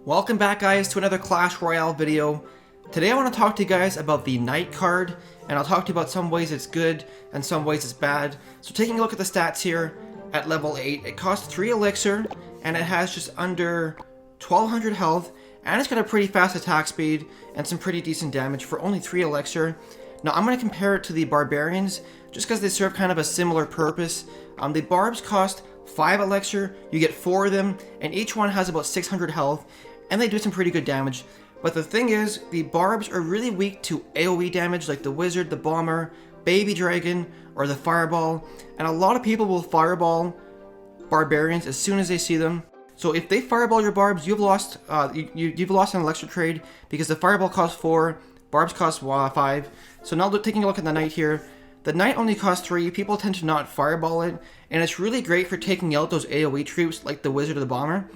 Welcome back, guys, to another Clash Royale video. Today I want to talk to you guys about the Knight card, and I'll talk to you about some ways it's good and some ways it's bad. So taking a look at the stats here, at level 8, it costs 3 elixir, and it has just under 1200 health, and it's got a pretty fast attack speed and some pretty decent damage for only 3 elixir. Now I'm going to compare it to the Barbarians, just because they serve kind of a similar purpose. The Barbs cost 5 elixir, you get 4 of them, and each one has about 600 health, and they do some pretty good damage. But the thing is, the Barbs are really weak to AoE damage like the Wizard, the Bomber, Baby Dragon, or the Fireball, and a lot of people will Fireball Barbarians as soon as they see them. So if they Fireball your Barbs, you've lost you've lost an elixir trade, because the Fireball costs 4, Barbs cost 5. So now taking a look at the Knight here, the Knight only costs 3, people tend to not Fireball it, and it's really great for taking out those AoE troops like the Wizard or the Bomber.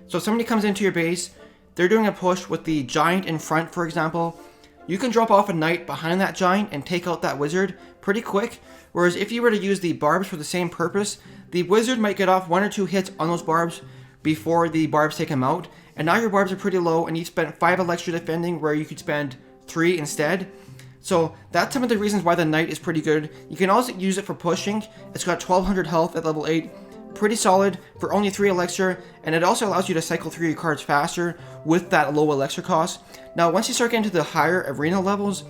So if somebody comes into your base, they're doing a push with the Giant in front, for example, you can drop off a Knight behind that Giant and take out that Wizard pretty quick. Whereas if you were to use the Barbs for the same purpose, the Wizard might get off 1 or 2 hits on those Barbs before the Barbs take him out, and now your Barbs are pretty low and you've spent 5 elixir defending where you could spend 3 instead. So that's some of the reasons why the Knight is pretty good. You can also use it for pushing. It's got 1200 health at level 8. Pretty solid for only 3 elixir, and it also allows you to cycle through your cards faster with that low elixir cost. Now once you start getting to the higher arena levels,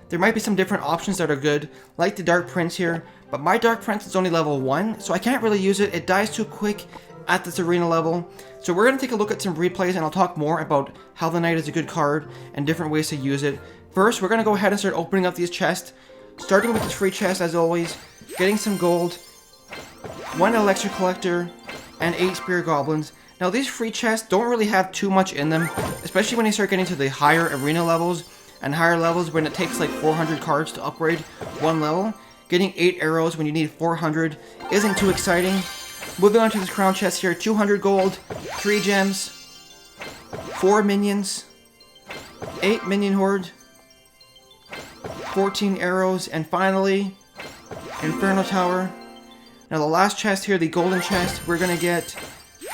there might be some different options that are good, like the Dark Prince here, but my Dark Prince is only level 1, so I can't really use it. It dies too quick at this arena level. So we're going to take a look at some replays, and I'll talk more about how the Knight is a good card and different ways to use it. First, we're going to go ahead and start opening up these chests, starting with this free chest as always, getting some gold, 1 elixir collector, and 8 spear goblins. Now these free chests don't really have too much in them, especially when you start getting to the higher arena levels and higher levels when it takes like 400 cards to upgrade 1 level. Getting 8 arrows when you need 400 isn't too exciting. Moving on to this crown chest here, 200 gold, 3 gems, 4 minions, 8 minion horde, 14 arrows, and finally, Inferno Tower. Now the last chest here, the golden chest, we're going to get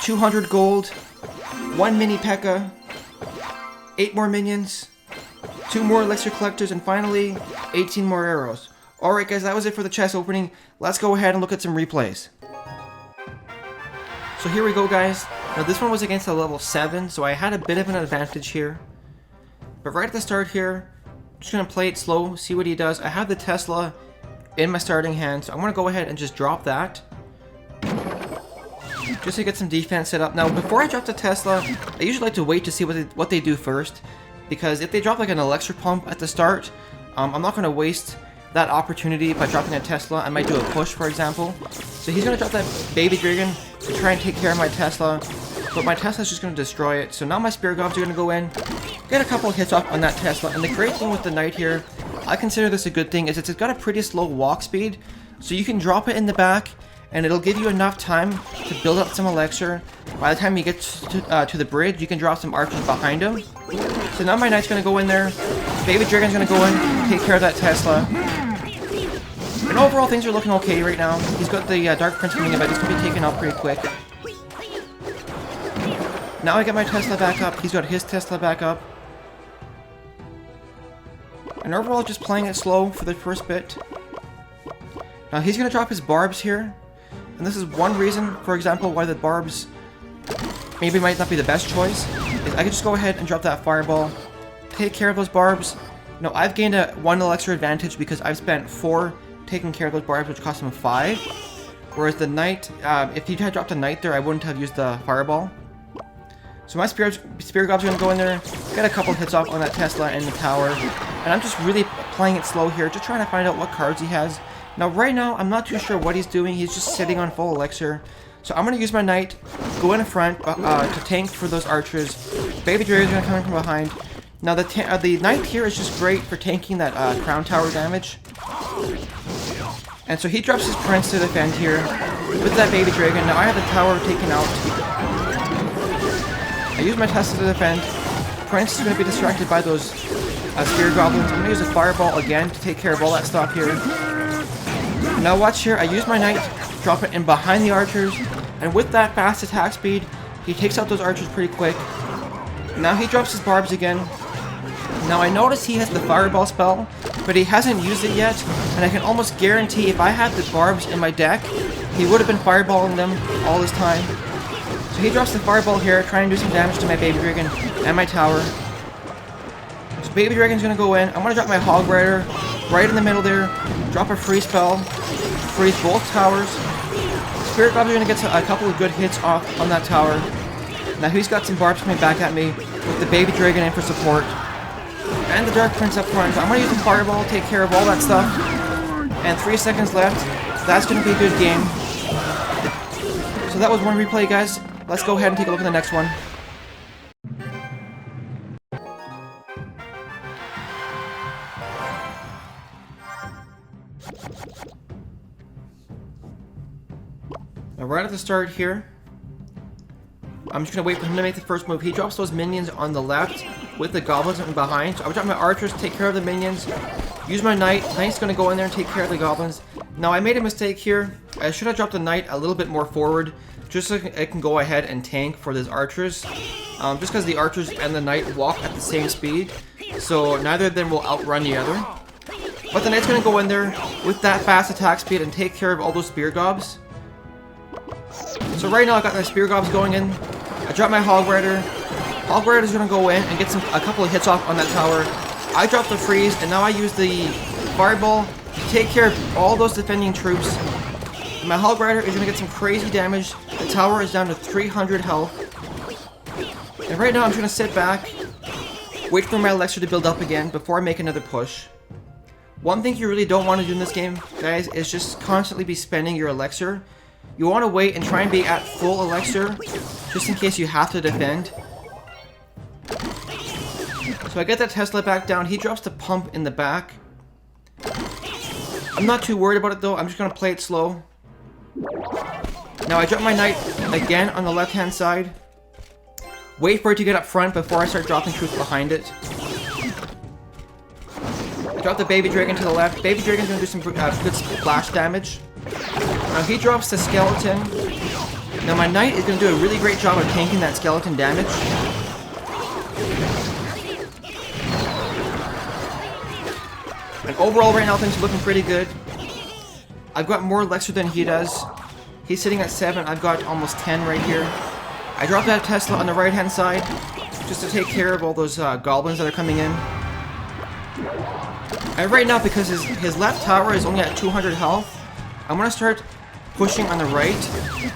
200 gold, 1 mini P.E.K.K.A, 8 more minions, 2 more elixir collectors, and finally 18 more arrows. Alright guys, that was it for the chest opening. Let's go ahead and look at some replays. So here we go, guys. Now this one was against a level 7, so I had a bit of an advantage here. But right at the start here, I'm just going to play it slow, see what he does. I have the Tesla in my starting hand, so I'm going to go ahead and just drop that, just to get some defense set up. Now before I drop the Tesla, I usually like to wait to see what they do first, because if they drop like an elixir pump at the start, I'm not going to waste that opportunity by dropping a Tesla. I might do a push, for example. So he's going to drop that Baby Dragon to try and take care of my Tesla, but my Tesla's just going to destroy it. So now my Spear Gobs are going to go in, get a couple of hits off on that Tesla, and the great thing with the Knight here, I consider this a good thing, is it's got a pretty slow walk speed, so you can drop it in the back, and it'll give you enough time to build up some elixir. By the time you get to the bridge, you can drop some archers behind him. So now my Knight's going to go in there, Baby Dragon's going to go in, take care of that Tesla. And overall, things are looking okay right now. He's got the Dark Prince coming in, but he's going to be taken out pretty quick. Now I get my Tesla back up, he's got his Tesla back up. And overall, just playing it slow for the first bit. Now he's going to drop his Barbs here. And this is one reason, for example, why the Barbs maybe might not be the best choice. Is I could just go ahead and drop that Fireball, take care of those Barbs. Now I've gained a 1 elixir advantage because I've spent 4 taking care of those Barbs, which cost him 5. Whereas the Knight, if he had dropped a Knight there, I wouldn't have used the Fireball. So my Spear Gobs are going to go in there, get a couple hits off on that Tesla and the tower. And I'm just really playing it slow here, just trying to find out what cards he has. Now right now, I'm not too sure what he's doing, he's just sitting on full elixir. So I'm going to use my Knight, go in front to tank for those archers. Baby Dragon's going to come in from behind. Now the Knight here is just great for tanking that crown tower damage. And so he drops his Prince to defend here with that Baby Dragon. Now I have the tower taken out. I use my Tesla to defend. Prince is going to be distracted by those Spear Goblins. I'm going to use a Fireball again to take care of all that stuff here. Now watch here, I use my Knight, drop it in behind the archers, and with that fast attack speed, he takes out those archers pretty quick. Now he drops his barbs again. Now I notice he has the fireball spell, but he hasn't used it yet, and I can almost guarantee if I had the barbs in my deck, he would have been fireballing them all this time. So he drops the fireball here, trying to do some damage to my baby dragon and my tower. So baby dragon's gonna go in. I'm gonna drop my hog rider right in the middle there, drop a freeze spell, freeze both towers. Spirit Gobs are gonna get a couple of good hits off on that tower. Now he's got some barbs coming back at me with the baby dragon in for support. And the Dark Prince up front. I'm gonna use the fireball, take care of all that stuff. And 3 seconds left. That's gonna be a good game. So that was one replay, guys. Let's go ahead and take a look at the next one. Now right at the start here, I'm just gonna wait for him to make the first move. He drops those minions on the left with the goblins in behind. So I would drop my archers, take care of the minions. Use my knight. Knight's gonna go in there and take care of the goblins. Now I made a mistake here. I should have dropped the knight a little bit more forward, just so it can go ahead and tank for these archers. Just because the archers and the knight walk at the same speed, so neither of them will outrun the other. But the knight's gonna go in there with that fast attack speed and take care of all those spear gobs. So right now I got my spear gobs going in. I drop my hog rider. Hog rider is gonna go in and get a couple of hits off on that tower. I drop the freeze, and now I use the fireball to take care of all those defending troops. My hog rider is gonna get some crazy damage. The tower is down to 300 health. And right now I'm just gonna sit back, wait for my elixir to build up again before I make another push. One thing you really don't want to do in this game, guys, is just constantly be spending your elixir. You want to wait and try and be at full elixir, just in case you have to defend. So I get that Tesla back down. He drops the pump in the back. I'm not too worried about it though. I'm just going to play it slow. Now I drop my knight again on the left hand side. Wait for it to get up front before I start dropping troops behind it. I drop the baby dragon to the left. Baby dragon's going to do some good splash damage. Now he drops the skeleton. Now my knight is going to do a really great job of tanking that skeleton damage. And overall right now things are looking pretty good. I've got more elixir than he does. He's sitting at 7, I've got almost 10 right here. I dropped that Tesla on the right hand side just to take care of all those goblins that are coming in. And right now, because his left tower is only at 200 health, I'm going to start pushing on the right.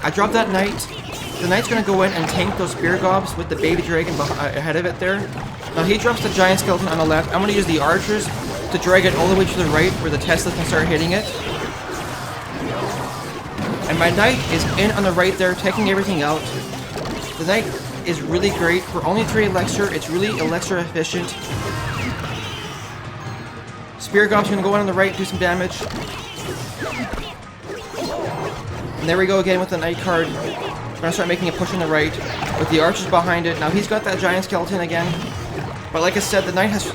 I drop that knight. The knight's going to go in and tank those spear gobs with the baby dragon ahead of it there. Now he drops the giant skeleton on the left. I'm going to use the archers to drag it all the way to the right where the Tesla can start hitting it. And my knight is in on the right there, taking everything out. The knight is really great. For only 3 elixir, it's really elixir efficient. Spear gob's going to go in on the right, do some damage. And there we go again with the knight card. We're going to start making a push on the right with the archers behind it. Now he's got that giant skeleton again. But like I said, the knight has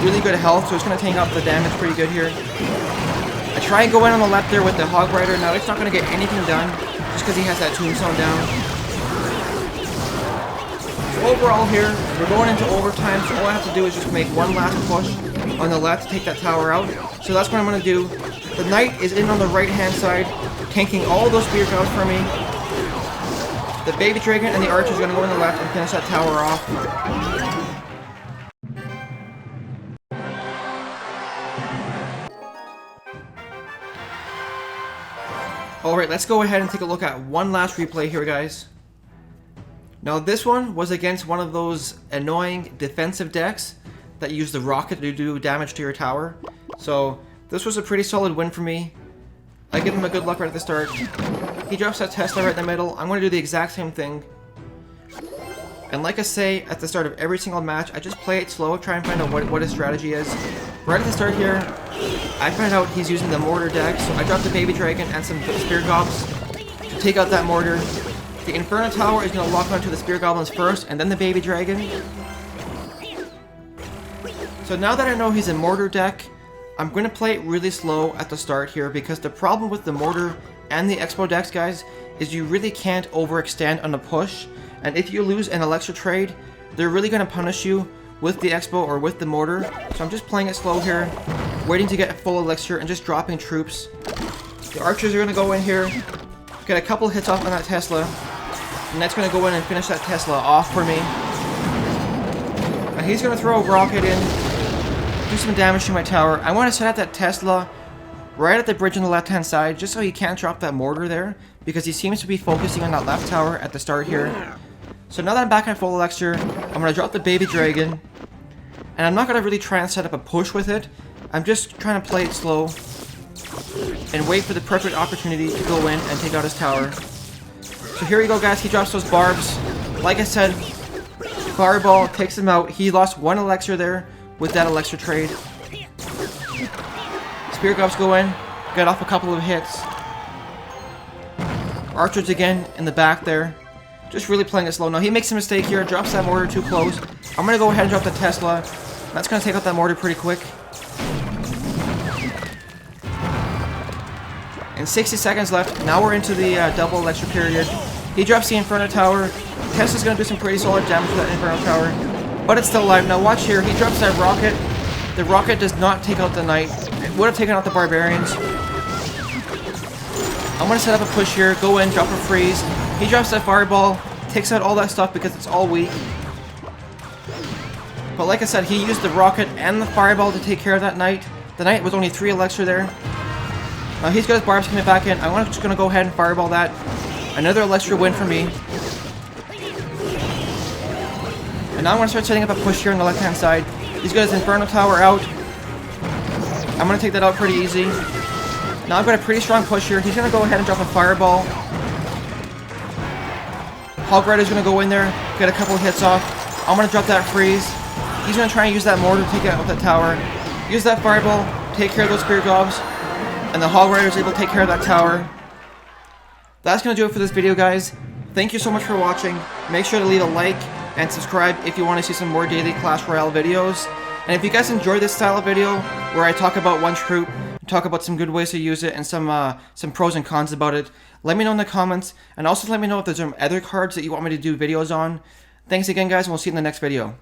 really good health, so it's going to tank off the damage pretty good here. I try and go in on the left there with the hog rider. Now it's not going to get anything done just because he has that tombstone down. So overall here, we're going into overtime, so all I have to do is just make one last push on the left to take that tower out. So that's what I'm going to do. The knight is in on the right hand side, tanking all those spear gobs for me. The baby dragon and the archer is going to go on the left and finish that tower off. Alright, let's go ahead and take a look at one last replay here, guys. Now this one was against one of those annoying defensive decks that use the rocket to do damage to your tower. So this was a pretty solid win for me. I give him a good luck right at the start. He drops that Tesla right in the middle. I'm going to do the exact same thing. And like I say at the start of every single match, I just play it slow, try and find out what his strategy is. Right at the start here, I find out he's using the mortar deck, so I drop the baby dragon and some spear gobs to take out that mortar. The Inferno Tower is going to lock onto the spear goblins first, and then the baby dragon. So now that I know he's a mortar deck, I'm going to play it really slow at the start here, because the problem with the mortar and the expo decks, guys, is you really can't overextend on a push. And if you lose an elixir trade, they're really going to punish you with the Expo or with the mortar. So I'm just playing it slow here, waiting to get a full elixir and just dropping troops. The archers are going to go in here, get a couple hits off on that Tesla, and that's going to go in and finish that Tesla off for me. Now he's going to throw a rocket in, do some damage to my tower. I want to set up that Tesla right at the bridge on the left-hand side, just so he can't drop that mortar there, because he seems to be focusing on that left tower at the start here. So now that I'm back at full elixir, I'm going to drop the baby dragon, and I'm not going to really try and set up a push with it. I'm just trying to play it slow and wait for the perfect opportunity to go in and take out his tower. So here we go, guys. He drops those barbs. Like I said, Fireball takes him out. He lost 1 elixir there with that elixir trade. Spear Gobs go in, get off a couple of hits. Archers again in the back there. Just really playing it slow. Now he makes a mistake here, drops that mortar too close. I'm going to go ahead and drop the Tesla. That's going to take out that mortar pretty quick. And 60 seconds left. Now we're into the double elixir period. He drops the Inferno Tower. Tesla's going to do some pretty solid damage to that Inferno Tower. But it's still alive. Now watch here. He drops that rocket. The rocket does not take out the knight. It would have taken out the barbarians. I'm going to set up a push here. Go in, drop a freeze. He drops that fireball. Takes out all that stuff because it's all weak. But like I said, he used the rocket and the fireball to take care of that knight. The knight was only 3 elixir there. Now he's got his barbs coming back in. I'm just going to go ahead and fireball that. Another elixir win for me. And now I'm going to start setting up a push here on the left-hand side. He's got his Inferno Tower out. I'm going to take that out pretty easy. Now I've got a pretty strong push here. He's going to go ahead and drop a fireball. Hog Rider's going to go in there, get a couple of hits off. I'm going to drop that freeze. He's going to try and use that mortar to take out that tower. Use that fireball, take care of those Spear Gobs. And the Hog Rider is able to take care of that tower. That's going to do it for this video, guys. Thank you so much for watching. Make sure to leave a like and subscribe if you want to see some more daily Clash Royale videos. And if you guys enjoy this style of video, where I talk about one troop, talk about some good ways to use it, and some pros and cons about it, let me know in the comments. And also let me know if there's some other cards that you want me to do videos on. Thanks again, guys, and we'll see you in the next video.